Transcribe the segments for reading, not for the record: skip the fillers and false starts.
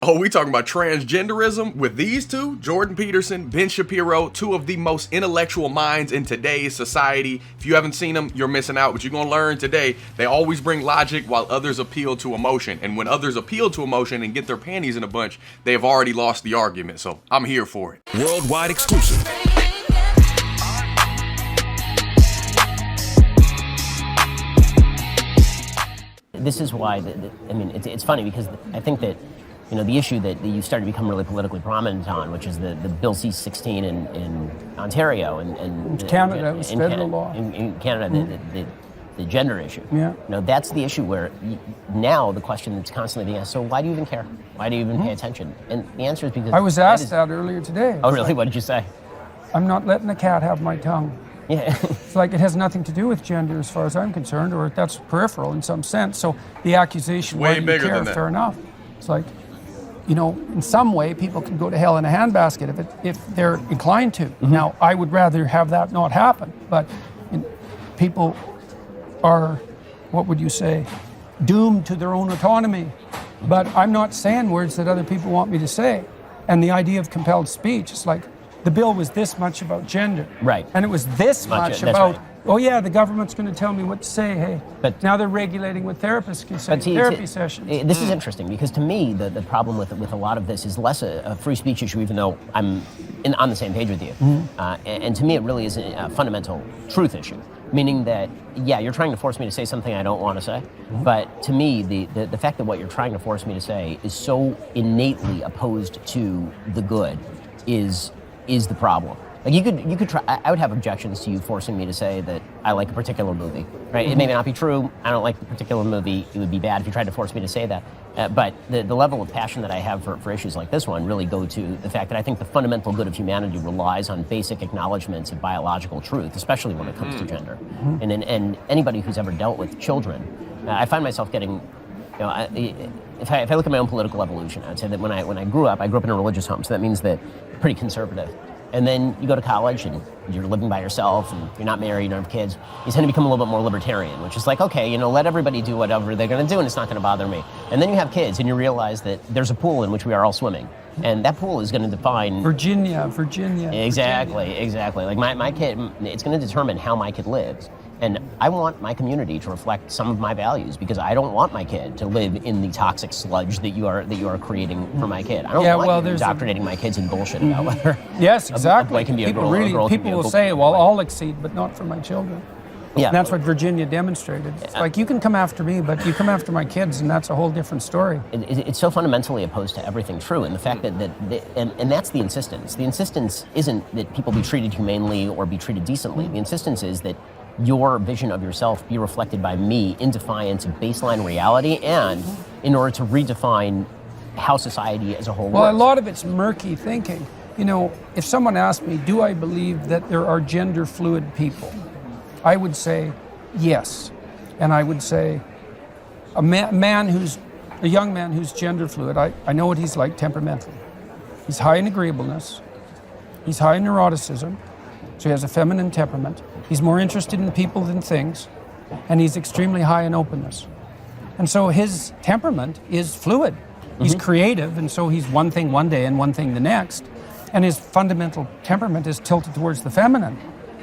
Oh, we talking about transgenderism with these two, Jordan Peterson, Ben Shapiro, two of the most intellectual minds in today's society. If you haven't seen them, you're missing out, but you're going to learn today. They always bring logic while others appeal to emotion. And when others appeal to emotion and get their panties in a bunch, they have already lost the argument. So I'm here for it. Worldwide exclusive. This is why, it's funny because I think that, the issue that you started to become really politically prominent on, which is the Bill C-16 in Ontario and Canada, it was federal law. In Canada, the gender issue. Yeah. That's the issue where now the question that's constantly being asked, so why do you even care? Why do you even pay attention? And the answer is because... I was asked that earlier today. Oh, really? What did you say? I'm not letting a cat have my tongue. Yeah. It's like it has nothing to do with gender as far as I'm concerned, or that's peripheral in some sense. So the accusation, Way why do you bigger care? than that. Fair enough. It's like, in some way people can go to hell in a handbasket if they're inclined to. Mm-hmm. Now, I would rather have that not happen, but people are, what would you say, doomed to their own autonomy. But I'm not saying words that other people want me to say. And the idea of compelled speech, it's like, the bill was this much about gender. Right. And it was this much that's about, right. oh yeah, the government's going to tell me what to say, hey. But now they're regulating what therapists can say, therapy sessions. This is interesting because to me, the problem with a lot of this is less a free speech issue, even though I'm on the same page with you. And to me, it really is a fundamental truth issue. Meaning that, yeah, you're trying to force me to say something I don't want to say. But to me, the fact that what you're trying to force me to say is so innately opposed to the good is the problem. Like you could try. I would have objections to you forcing me to say that I like a particular movie, right? It may not be true. I don't like the particular movie. It would be bad if you tried to force me to say that. But the level of passion that I have for issues like this one really go to the fact that I think the fundamental good of humanity relies on basic acknowledgments of biological truth, especially when it comes to gender. And anybody who's ever dealt with children, I find myself getting. If I look at my own political evolution, I'd say that when I grew up in a religious home, so that means that pretty conservative. And then you go to college and you're living by yourself and you're not married, you don't have kids. You tend to become a little bit more libertarian, which is like, okay, let everybody do whatever they're going to do and it's not going to bother me. And then you have kids and you realize that there's a pool in which we are all swimming. And that pool is going to define... Virginia. Exactly. Like my kid, it's going to determine how my kid lives. And I want my community to reflect some of my values because I don't want my kid to live in the toxic sludge that you are creating for my kid. I don't want you indoctrinating my kids in bullshit about whether yes, exactly. a boy can be a girl, or a girl can be a will say, well, I'll exceed, but not for my children. Yeah. And that's what Virginia demonstrated. It's like, you can come after me, but you come after my kids, and that's a whole different story. It's so fundamentally opposed to everything true, and the fact that that's the insistence. The insistence isn't that people be treated humanely or be treated decently. The insistence is that your vision of yourself be reflected by me in defiance of baseline reality and in order to redefine how society as a whole works. Well, a lot of it's murky thinking. If someone asked me, do I believe that there are gender fluid people? I would say yes. And I would say a young man who's gender fluid, I know what he's like temperamentally. He's high in agreeableness. He's high in neuroticism. So he has a feminine temperament. He's more interested in people than things. And he's extremely high in openness. And so his temperament is fluid. He's creative, and so he's one thing one day and one thing the next. And his fundamental temperament is tilted towards the feminine.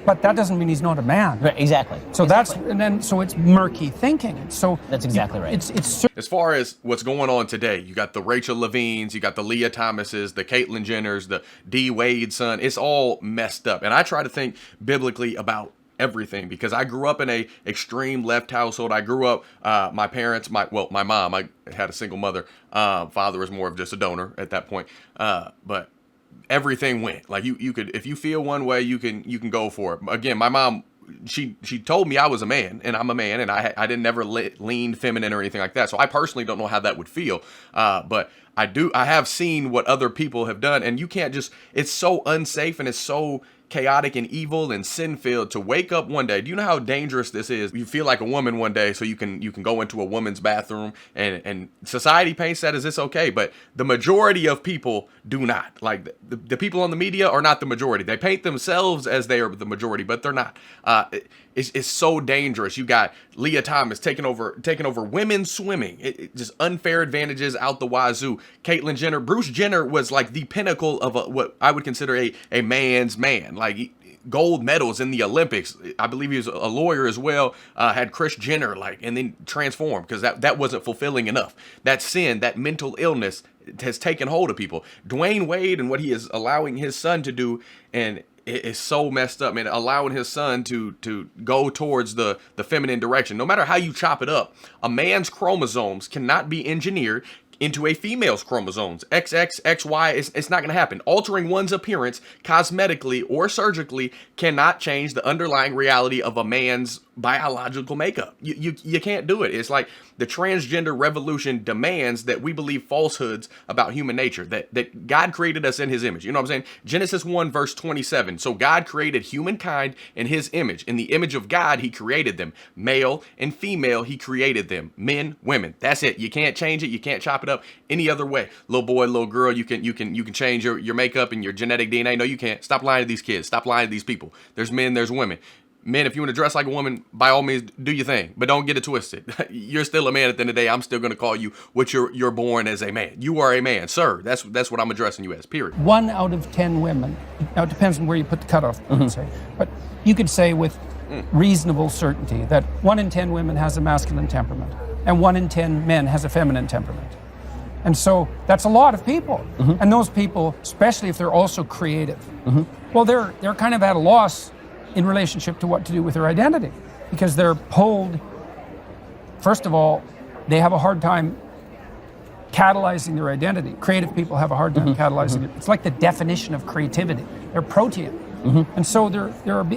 But that doesn't mean he's not a man. Right, exactly. So it's murky thinking. So that's exactly right. It's as far as what's going on today, you got the Rachel Levines, you got the Leah Thomases, the Caitlyn Jenners, the D Wade son. It's all messed up. And I try to think biblically about everything because I grew up in a extreme left household. I grew up, my parents, my mom, I had a single mother. Father was more of just a donor at that point. But everything went like you could, if you feel one way, you can go for it. Again, my mom, she told me I was a man and I'm a man and I didn't never lean feminine or anything like that. So I personally don't know how that would feel. But I have seen what other people have done, and you can't just, it's so unsafe and it's so chaotic and evil and sin-filled to wake up one day. Do you know how dangerous this is? You feel like a woman one day, so you can go into a woman's bathroom, and society paints that as it's okay, but the majority of people do not. Like the people on the media are not the majority. They paint themselves as they are the majority, but they're not. it's so dangerous. You got Leah Thomas taking over women's swimming. It just unfair advantages out the wazoo. Caitlyn Jenner, Bruce Jenner was like the pinnacle of what I would consider a man's man. Like gold medals in the Olympics. I believe he was a lawyer as well. Had Kris Jenner and then transformed because that wasn't fulfilling enough. That sin, that mental illness has taken hold of people. Dwayne Wade and what he is allowing his son to do, and it is so messed up, man. Allowing his son to go towards the feminine direction. No matter how you chop it up, a man's chromosomes cannot be engineered into a female's chromosomes. XX, XY, it's not going to happen. Altering one's appearance cosmetically or surgically cannot change the underlying reality of a man's biological makeup. You can't do it. It's like the transgender revolution demands that we believe falsehoods about human nature, that God created us in his image. You know what I'm saying? Genesis 1 verse 27. So God created humankind in his image. In the image of God, he created them. Male and female, he created them. Men, women. That's it. You can't change it. You can't chop it up any other way. Little boy, little girl, you can change your makeup and your genetic DNA. No, you can't. Stop lying to these kids. Stop lying to these people. There's men, there's women. Men, if you want to dress like a woman, by all means, do your thing, but don't get it twisted. You're still a man at the end of the day. I'm still going to call you what you're born as a man. You are a man, sir. That's what I'm addressing you as, period. 1 out of 10 women, now it depends on where you put the cutoff, say, but you could say with reasonable certainty that 1 in 10 women has a masculine temperament and 1 in 10 men has a feminine temperament. And so that's a lot of people. And those people, especially if they're also creative, well, they're kind of at a loss in relationship to what to do with their identity, because they're pulled. First of all, they have a hard time catalyzing their identity. Creative people have a hard time catalyzing it. It's like the definition of creativity. They're protean. And so there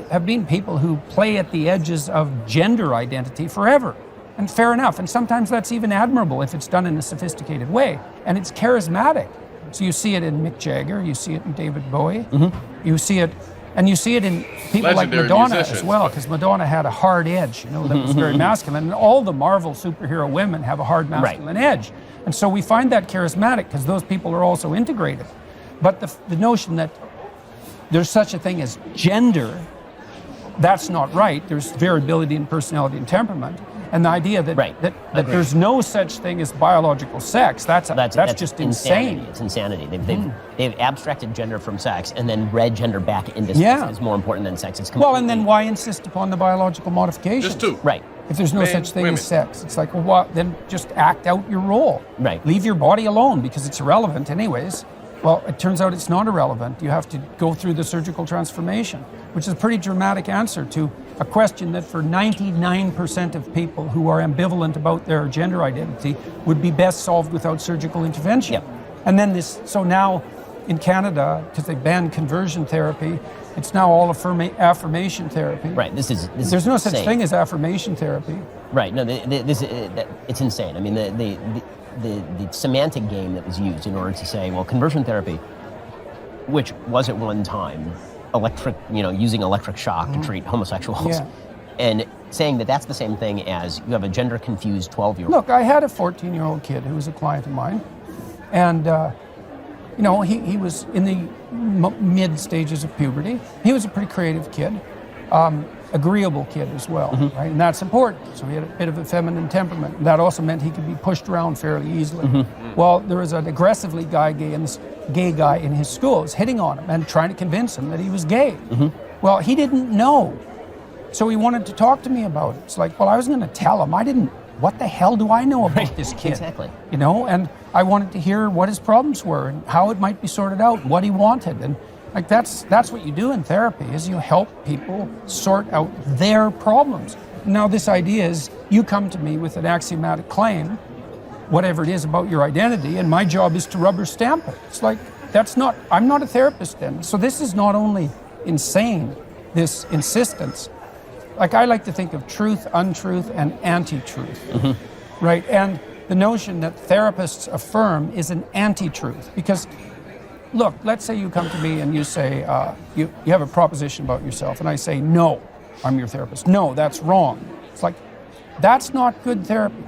have been people who play at the edges of gender identity forever. And fair enough. And sometimes that's even admirable if it's done in a sophisticated way. And it's charismatic. So you see it in Mick Jagger, you see it in David Bowie, you see it in people like Madonna as well, because Madonna had a hard edge, that was very masculine. And all the Marvel superhero women have a hard masculine edge. And so we find that charismatic because those people are also integrated. But the notion that there's such a thing as gender, that's not right. There's variability in personality and temperament. And the idea that there's no such thing as biological sex, that's just insane. It's insanity. They've abstracted gender from sex and then read gender back into sex as more important than sex. It's well, and then why insist upon the biological modifications? Just two. Right. If there's no such thing as sex, it's like, well, then just act out your role. Right. Leave your body alone because it's irrelevant anyways. Well, it turns out it's not irrelevant. You have to go through the surgical transformation, which is a pretty dramatic answer to a question that for 99% of people who are ambivalent about their gender identity would be best solved without surgical intervention. Yep. And then so now in Canada, because they banned conversion therapy, it's now all affirmation therapy. Right. There's no such thing as affirmation therapy. Right. No, it's insane. I mean, the semantic game that was used in order to say, well, conversion therapy, which was at one time using electric shock to treat homosexuals, and saying that that's the same thing as you have a gender-confused 12-year-old. Look, I had a 14-year-old kid who was a client of mine, and he was in the mid stages of puberty. He was a pretty creative kid. Agreeable kid as well, right? And that's important. So he had a bit of a feminine temperament. And that also meant he could be pushed around fairly easily. Well, there was an aggressively gay guy in his school was hitting on him and trying to convince him that he was gay. Well, he didn't know. So he wanted to talk to me about it. It's like, well, I was going to tell him. What the hell do I know about this kid? Exactly. And I wanted to hear what his problems were and how it might be sorted out, what he wanted. And like that's what you do in therapy, is you help people sort out their problems. Now this idea is you come to me with an axiomatic claim, whatever it is about your identity, and my job is to rubber stamp it. It's like, I'm not a therapist then. So this is not only insane, this insistence. Like I like to think of truth, untruth, and anti-truth, right? And the notion that therapists affirm is an anti-truth because look, let's say you come to me and you say, you have a proposition about yourself, and I say, no, I'm your therapist. No, that's wrong. It's like, that's not good therapy.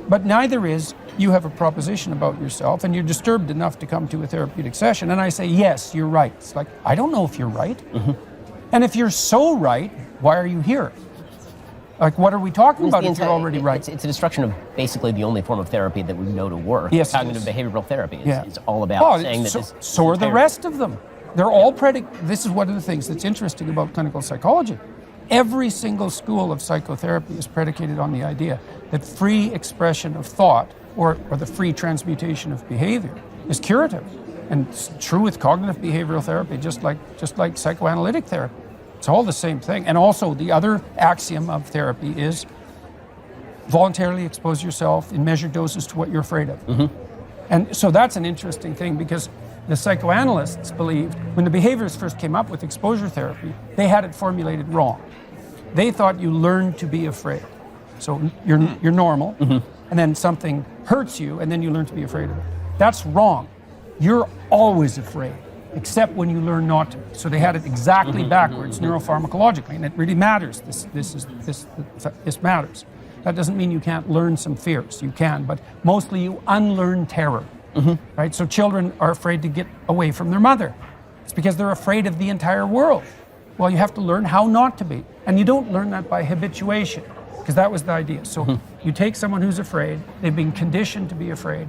But neither is you have a proposition about yourself, and you're disturbed enough to come to a therapeutic session, and I say, yes, you're right. It's like, I don't know if you're right. And if you're so right, why are you here? Like, what are we talking about The if you're already right? It's a destruction of basically the only form of therapy that we know to work. Yes, Cognitive behavioral therapy. Yeah. It's all about saying that so, this. So are the rest of them. They're all this is one of the things that's interesting about clinical psychology. Every single school of psychotherapy is predicated on the idea that free expression of thought or the free transmutation of behavior is curative. And it's true with cognitive behavioral therapy, just like psychoanalytic therapy. It's all the same thing. And also the other axiom of therapy is voluntarily expose yourself in measured doses to what you're afraid of. Mm-hmm. And so that's an interesting thing, because the psychoanalysts believed when the behaviorists first came up with exposure therapy, they had it formulated wrong. They thought you learn to be afraid. So you're normal, mm-hmm. and then something hurts you, and then you learn to be afraid of it. That's wrong. You're always afraid, except when you learn not to. So they had it exactly backwards neuropharmacologically, and it really matters. This matters. That doesn't mean you can't learn some fears. You can, but mostly you unlearn terror, right? So children are afraid to get away from their mother. It's because they're afraid of the entire world. Well, you have to learn how not to be. And you don't learn that by habituation, because that was the idea. So you take someone who's afraid, they've been conditioned to be afraid,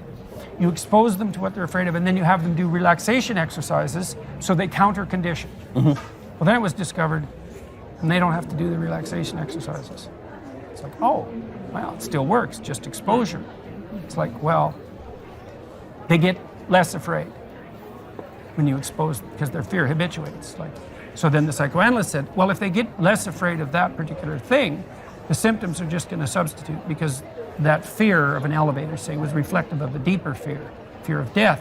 you expose them to what they're afraid of, and then you have them do relaxation exercises so they counter condition. Well, then it was discovered, and they don't have to do the relaxation exercises. It's like, oh, well, it still works, just exposure. It's like, well, they get less afraid when you expose them, because their fear habituates. So then the psychoanalyst said, well, if they get less afraid of that particular thing, the symptoms are just going to substitute, because that fear of an elevator, say, was reflective of a deeper fear of death.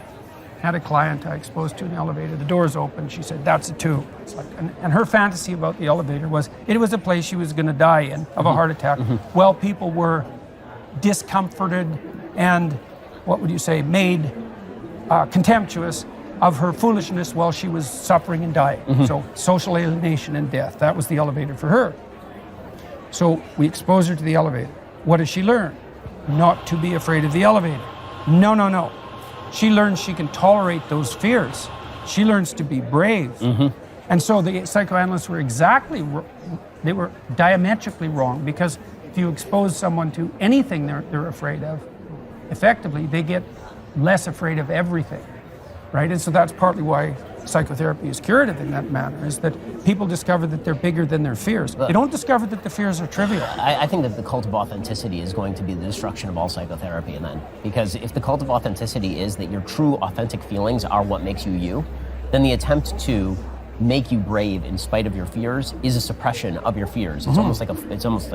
Had a client I exposed to an elevator, the doors open, she said, that's a tube. It's like, and her fantasy about the elevator was, it was a place she was going to die in of a heart attack. Well, people were discomforted and, what would you say, made contemptuous of her foolishness while she was suffering and dying. So social alienation and death, that was the elevator for her. So we expose her to the elevator. What does she learn? Not to be afraid of the elevator. No. She learns she can tolerate those fears. She learns to be brave. And so the psychoanalysts were they were diametrically wrong, because if you expose someone to anything they're afraid of, effectively they get less afraid of everything, right? And so that's partly why psychotherapy is curative in that manner, is that people discover that they're bigger than their fears. They don't discover that the fears are trivial. I think that the cult of authenticity is going to be the destruction of all psychotherapy, and then, because if the cult of authenticity is that your true authentic feelings are what makes you you, then the attempt to make you brave in spite of your fears is a suppression of your fears. It's almost like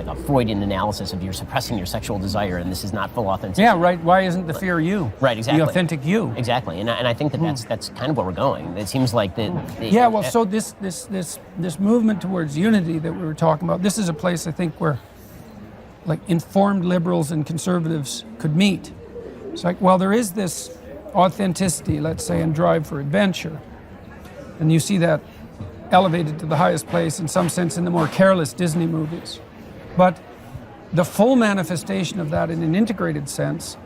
a Freudian analysis of you're suppressing your sexual desire, and this is not full authenticity. Yeah, right. Why isn't the fear you? Right, exactly. The authentic you. Exactly, and I think that's kind of where we're going. It seems like so this movement towards unity that we were talking about, this is a place, I think, where like informed liberals and conservatives could meet. It's like, well, there is this authenticity, let's say, and drive for adventure. And you see that elevated to the highest place, in some sense, in the more careless Disney movies. But the full manifestation of that in an integrated sense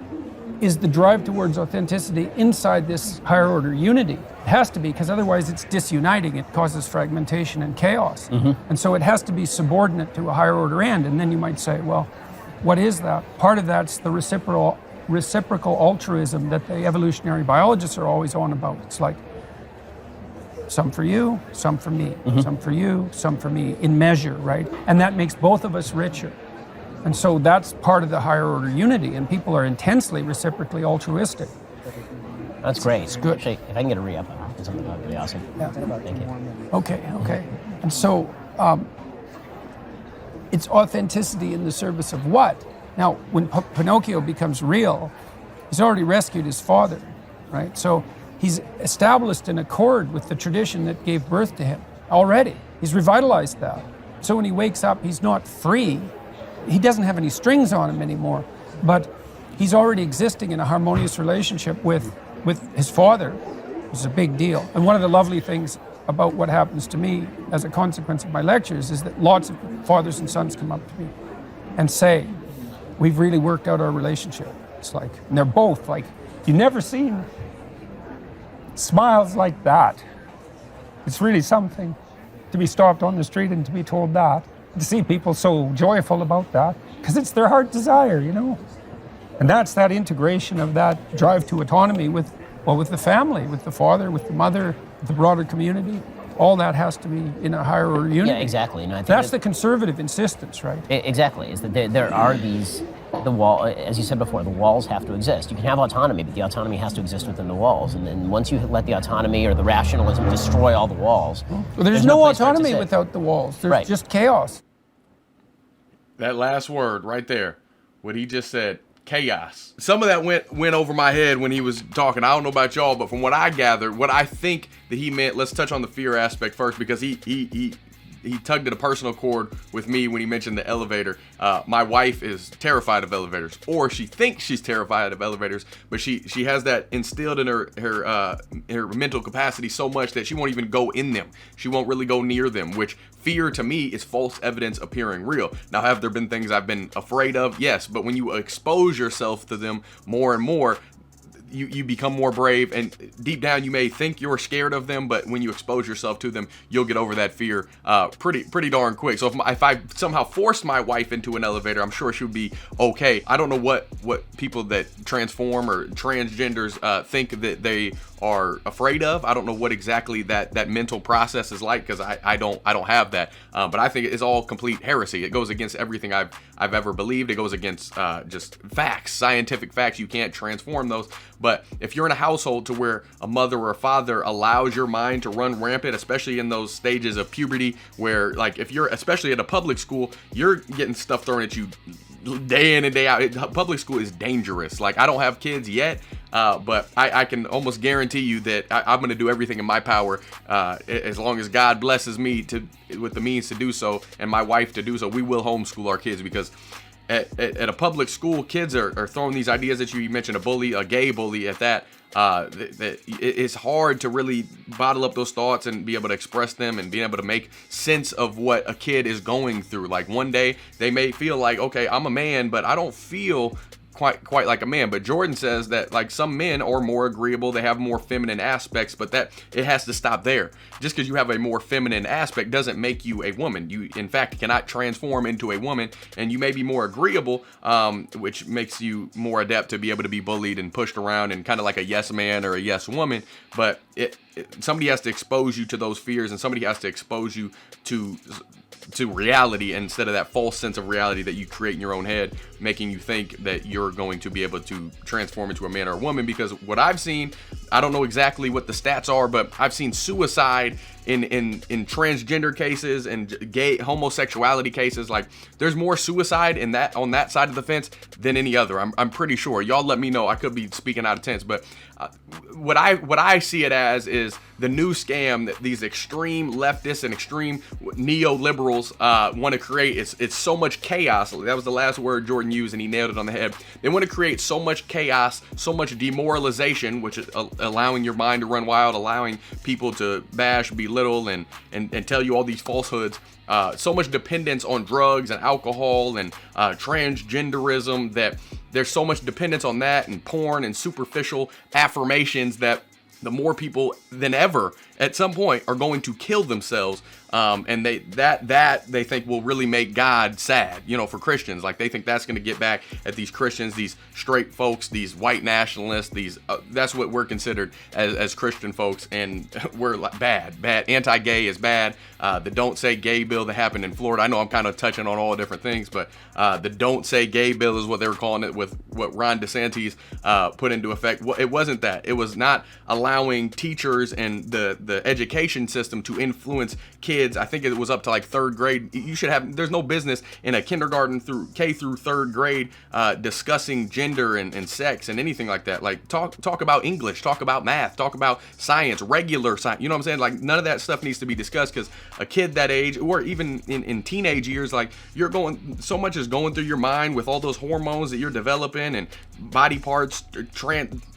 is the drive towards authenticity inside this higher order unity. It has to be, because otherwise it's disuniting. It causes fragmentation and chaos. And so it has to be subordinate to a higher order end. And then you might say, well, what is that? Part of that's the reciprocal altruism that the evolutionary biologists are always on about. It's like, some for you, some for me, some for you, some for me, in measure, right? And that makes both of us richer. And so that's part of the higher order unity, and people are intensely reciprocally altruistic. That's great. It's good. Actually, if I can get a re-up on something, that would be awesome. Yeah. Thank you. Okay. And so it's authenticity in the service of what? Now, when Pinocchio becomes real, he's already rescued his father, right? So he's established an accord with the tradition that gave birth to him already. He's revitalized that. So when he wakes up, he's not free. He doesn't have any strings on him anymore, but he's already existing in a harmonious relationship with his father, which is a big deal. And one of the lovely things about what happens to me as a consequence of my lectures is that lots of fathers and sons come up to me and say, we've really worked out our relationship. It's like, and they're both like, you've never seen smiles like that. It's really something to be stopped on the street and to be told that. to see people so joyful about that, because it's their heart desire, you know. And that's that integration of that drive to autonomy with the family, with the father, with the mother, with the broader community. All that has to be in a higher unity. Yeah, exactly. And I think that's the conservative insistence, right? Exactly. Is that there are the wall, as you said before, the walls have to exist. You can have autonomy, but the autonomy has to exist within the walls. And then once you let the autonomy or the rationalism destroy all the walls, well, there's no autonomy without the walls. There's just chaos. That last word right there, what he just said, chaos. Some of that went over my head when he was talking. I don't know about y'all, but from what I gathered, what I think that he meant, let's touch on the fear aspect first, because he tugged at a personal chord with me when he mentioned the elevator. My wife is terrified of elevators, or she thinks she's terrified of elevators, but she has that instilled in her mental capacity so much that she won't even go in them. She won't really go near them, which fear to me is false evidence appearing real. Now, have there been things I've been afraid of? Yes, but when you expose yourself to them more and more, you become more brave, and deep down you may think you're scared of them, but when you expose yourself to them, you'll get over that fear pretty darn quick. So if I somehow forced my wife into an elevator, I'm sure she would be okay. I don't know what people that transform or transgenders think that they are afraid of. I don't know what exactly that mental process is like, because I don't have that. But I think it's all complete heresy. It goes against everything I've ever believed. It goes against just facts, scientific facts. You can't transform those. But if you're in a household to where a mother or a father allows your mind to run rampant, especially in those stages of puberty, where, like, if you're especially at a public school, you're getting stuff thrown at you day in and day out. Public school is dangerous. Like, I don't have kids yet, but I can almost guarantee you that I'm going to do everything in my power, as long as God blesses me with the means to do so, and my wife to do so. We will homeschool our kids, because at a public school, kids are throwing these ideas at you. You mentioned a gay bully at that. It's hard to really bottle up those thoughts and be able to express them and being able to make sense of what a kid is going through. Like, one day they may feel like, okay, I'm a man, but I don't feel quite like a man. But Jordan says that, like, some men are more agreeable, they have more feminine aspects, but that it has to stop there. Just because you have a more feminine aspect doesn't make you a woman. You, in fact, cannot transform into a woman, and you may be more agreeable, which makes you more adept to be able to be bullied and pushed around and kind of like a yes man or a yes woman. But somebody has to expose you to those fears, and somebody has to expose you to reality, instead of that false sense of reality that you create in your own head, making you think that you're going to be able to transform into a man or a woman. Because what I've seen, I don't know exactly what the stats are, but I've seen suicide in transgender cases and gay homosexuality cases. Like, there's more suicide on that side of the fence than any other. I'm pretty sure. Y'all let me know. I could be speaking out of tense, but what I see it as is the new scam that these extreme leftists and extreme neoliberals want to create. It's so much chaos. That was the last word Jordan used, and he nailed it on the head. They want to create so much chaos, so much demoralization, which is allowing your mind to run wild, allowing people to bash, belittle, and tell you all these falsehoods. So much dependence on drugs and alcohol and transgenderism, that there's so much dependence on that, and porn and superficial affirmations, that the more people than ever at some point are going to kill themselves, and they think will really make God sad. You know, for Christians, like, they think that's going to get back at these Christians, these straight folks, these white nationalists. That's what we're considered as Christian folks, and we're like bad. Anti-gay is bad. The Don't Say Gay bill that happened in Florida. I know I'm kind of touching on all different things, but the Don't Say Gay bill is what they were calling it, with what Ron DeSantis put into effect. Well, it wasn't that. It was not allowing teachers and the education system to influence kids. I think it was up to like third grade. There's no business in a kindergarten through K through third grade discussing gender and sex and anything like that. Like, talk about English, talk about math, talk about science, regular science. You know what I'm saying? Like, none of that stuff needs to be discussed, because a kid that age, or even in teenage years, like, so much is going through your mind with all those hormones that you're developing and body parts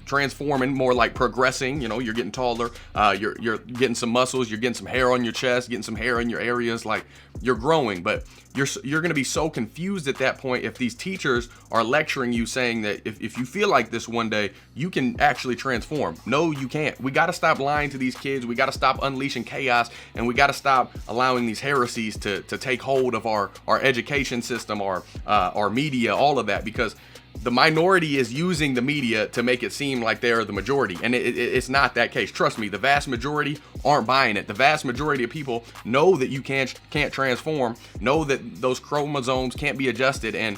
transforming, more like progressing. You're getting taller, you're getting some muscles, you're getting some hair on your chest, getting some hair in your areas, like you're growing. But you're going to be so confused at that point if these teachers are lecturing you saying that if you feel like this one day, you can actually transform. No, you can't. We got to stop lying to these kids. We got to stop unleashing chaos, and we got to stop allowing these heresies to take hold of our education system, our media, all of that, because the minority is using the media to make it seem like they're the majority, and it's not that case. Trust me, the vast majority aren't buying it. The vast majority of people know that you can't transform, know that those chromosomes can't be adjusted, and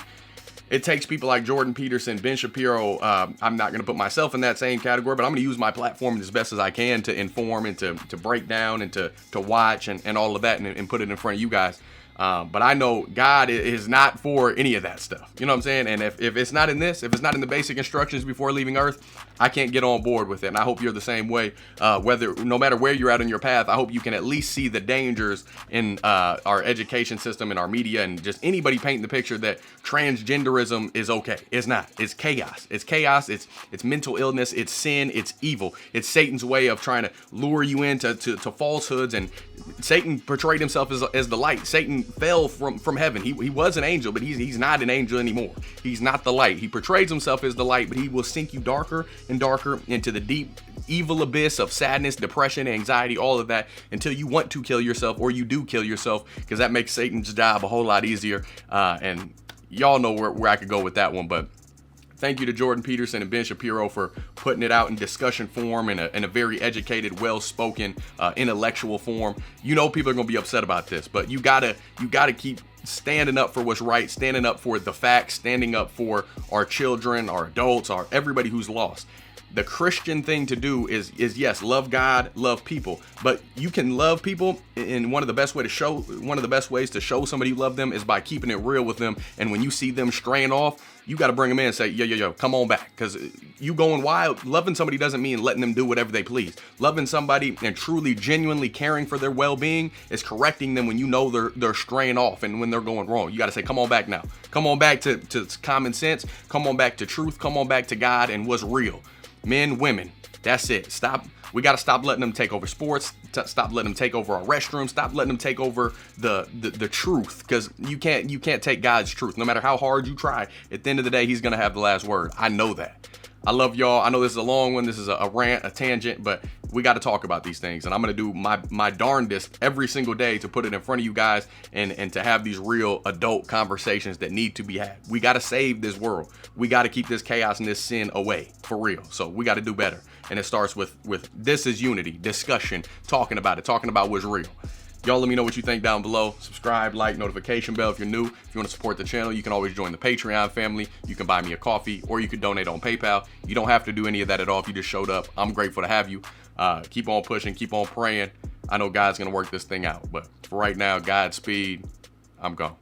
it takes people like Jordan Peterson, Ben Shapiro. I'm not going to put myself in that same category, but I'm going to use my platform as best as I can to inform and to break down and to watch and all of that and put it in front of you guys. But I know God is not for any of that stuff. You know what I'm saying? And if it's not in this, if it's not in the basic instructions before leaving Earth, I can't get on board with it. And I hope you're the same way. No matter where you're at on your path, I hope you can at least see the dangers in our education system and our media and just anybody painting the picture that transgenderism is okay. It's not. It's chaos. It's chaos. It's mental illness. It's sin. It's evil. It's Satan's way of trying to lure you into falsehoods. And Satan portrayed himself as the light. Satan fell from heaven. He was an angel, but he's not an angel anymore. He's not the light. He portrays himself as the light, but he will sink you darker and darker into the deep evil abyss of sadness, depression, anxiety, all of that, until you want to kill yourself, or you do kill yourself, because that makes Satan's job a whole lot easier. And y'all know where I could go with that one. But thank you to Jordan Peterson and Ben Shapiro for putting it out in discussion form, in a very educated, well-spoken, intellectual form. People are gonna be upset about this, but you gotta keep standing up for what's right, standing up for the facts, standing up for our children, our adults, everybody who's lost. The Christian thing to do is yes, love God, love people, but you can love people, and one of the best ways to show somebody you love them is by keeping it real with them. And when you see them straying off, you got to bring them in and say, yo, come on back. Because you going wild, loving somebody doesn't mean letting them do whatever they please. Loving somebody and truly, genuinely caring for their well-being is correcting them when you know they're straying off and when they're going wrong. You got to say, come on back now. Come on back to common sense. Come on back to truth. Come on back to God and what's real. Men, women, that's it. We got to stop letting them take over sports. Stop letting them take over our restrooms. Stop letting them take over the truth, because you can't take God's truth. No matter how hard you try, at the end of the day, he's going to have the last word. I know that. I love y'all. I know this is a long one. This is a rant, a tangent, but we got to talk about these things. And I'm going to do my darndest every single day to put it in front of you guys and to have these real adult conversations that need to be had. We got to save this world. We got to keep this chaos and this sin away, for real. So we got to do better. And it starts with this is unity, discussion, talking about what's real. Y'all let me know what you think down below. Subscribe, like, notification bell if you're new. If you want to support the channel, you can always join the Patreon family. You can buy me a coffee, or you can donate on PayPal. You don't have to do any of that at all if you just showed up. I'm grateful to have you. Keep on pushing, keep on praying. I know God's going to work this thing out. But for right now, Godspeed. I'm gone.